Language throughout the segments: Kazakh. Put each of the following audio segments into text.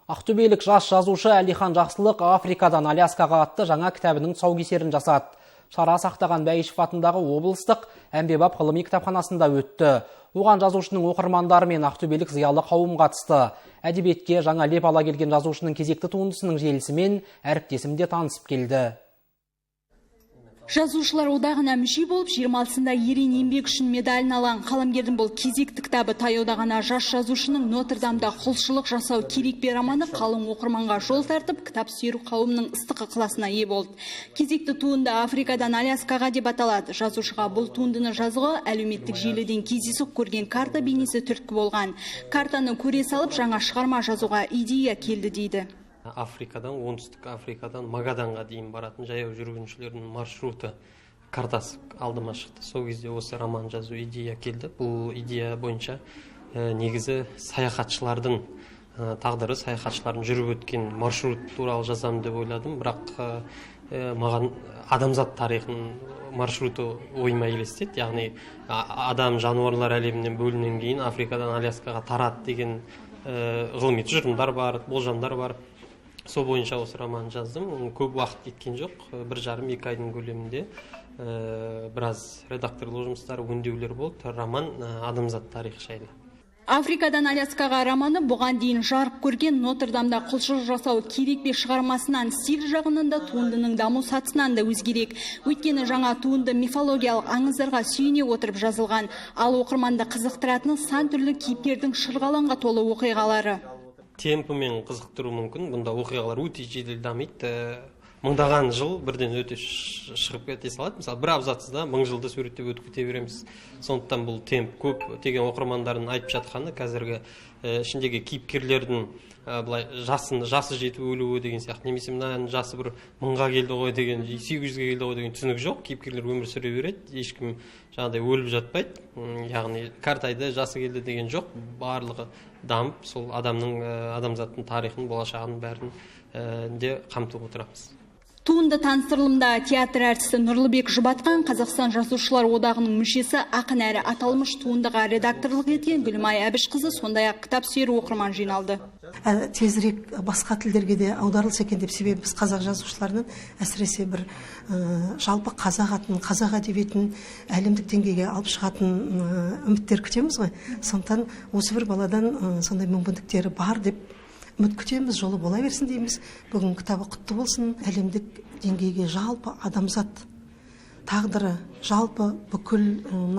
Ақтөбелік жас жазушы Әлихан Жақсылық Африкадан Аляскаға атты жаңа кітабының тұсаукесерін жасады. Шара Сақтаған Бәйішев атындағы облыстық әмбебап ғылыми кітапханасында өтті. Оған жазушының оқырмандары мен ақтөбелік зиялы қауым қатысты. Әдебиетке жаңа леп ала келген жазушының кезекті туындысының желісімен әріптесім де танысып келді. Жазушылар одағына мүше болып, 26-сында ерен еңбек үшін медалін алған қаламгердің бұл кезекті кітабы таяуда ғана жас жазушының Нотр-Дамда құлшылық жасау керек пе романы қалың оқырманға жол тартып, кітап сүйер қауымның ыстық ықыласына ие болды. Кезекті туынды Африкадан Аляскаға деп аталады. Жазушыға бұл туындыны жазуға әлеуметтік желіден кездейсоқ көрген карта бейнесі түрткі болған. Картаны көре салып, жаңа шығарма жазуға идея келді дейді. Африкадан, оңтүстік Африкадан Магаданға дейін баратын жаяу жүргіншілердің маршруты картасы алдыма шықты. Сол кезде осы роман жазу идея келді. Бұл идея бойынша негізі саяхатшылардың тағдыры, саяхатшылардың жүріп өткен маршрут туралы жазамын деп ойладым. Бірақ маған адамзат тарихының маршруты ойыма елестеді. Яғни адам жануарлар әлемінен бөлінген кейін Африкадан Аляскаға тарады деген ғылыми тұжырымдар бар, болжамдар бар. Сол бойынша осы роман жаздым. Көп уақыт кеткен жоқ. 1,5-2 айдың көлемінде біраз редакторлық жұмыстары, өңдеулер болды. Роман адамзат тарихы жайлы. Африкадан Аляскаға романы бұған дейін жарық көрген Нотр-Дамда құлшылық жасау керек пе шығармасынан стиль жағынан да туындының даму сатысынан да өзгерек. Өйткені жаңа туынды мифологиялық аңыздарға сүйене отырып жазылған, ал оқырманды қызықтыратыны сан түрлі кейіпкердің шырғалаңға толы оқиғалары. Темпімен қызықтыру мүмкін. Бұнда оқиғалар өте жедел дамиды. Мыңдаған жыл бірден өте шығып кете салады. Мысалы, бір абзацсызда 1000 жылды суреттеп өтіп кете береміз. Сондықтан бұл темп көп деген оқырмандардың айтып жатқаны қазіргі ішіндегі кейіпкерлердің жасы жетіп өлуі деген сияқты, немесе мынаның жасы бір 1000-ға келді ғой деген, 800-ге келді ғой деген түсінік жоқ. Кейіпкерлер өмір сүре береді, ешкім жаңағыдай өліп жатпайды. Яғни картайда жасы келді деген жоқ. Барлығы дамып, сол адамзаттың тарихын, болашағын бәрін де қамтып отырамыз. Туынды таныстырылымда театр әртісі Нұрлыбек Жұбатқан, Қазақстан жазушылар одағының мүшесі, ақын әрі аталмыш туындыға редакторлық еткен Гүлмай Әбішқызы, сондай-ақ кітап сүйер оқырман жиналды. Тезірек басқа тілдерге де аударылса екен деп, себебі біз қазақ жазушыларының әсіресе бір жалпы қазақ атын, қазақ әдебиетін әлемдік деңгейге алып шығатын үміттер күтеміз ғой. Сондықтан осы бір баладан сондай мүмкіндіктері бар деп үміт күтеміз, жолы бола берсін дейміз. Бүгін кітабы құтты болсын. Әлемдік деңгейге жалпы адамзат тағдыры, жалпы бүкіл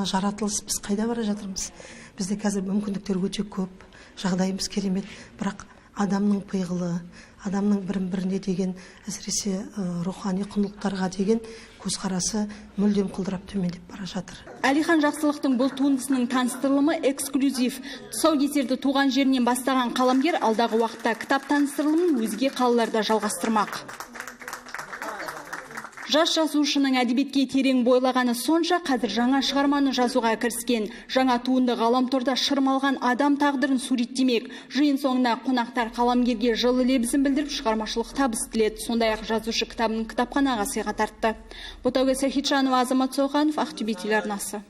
жаратылыс, біз қайда бара жатырмыз? Бізде қазір мүмкіндіктер өте көп, жағдайымыз керемет, бірақ адамның пиғылы, адамның бірін-біріне деген, әсіресе рухани құндылықтарға деген көзқарасы мүлдем құлдырап төмендеп бара жатыр. Әлихан Жақсылықтың бұл туындысының таныстырылымы эксклюзив. Тұсаукесерді туған жерінен бастаған қаламгер алдағы уақытта кітап таныстырылымын өзге қалаларда жалғастырмақ. Жас жазушының әдебиетке терең бойлағаны сонша, қазір жаңа шығарманы жазуға кіріскен. Жаңа туынды ғаламторда шырмалған адам тағдырын суреттемек. Жиын соңында қонақтар қаламгерге жылы лебізін білдіріп, шығармашылық табыс тіледі. Сондай-ақ жазушы кітабын кітапханаға сыйға тартты. Ботагөз Сахитжанова, Азамат Соқанов, Ақтөбе телеарнасы.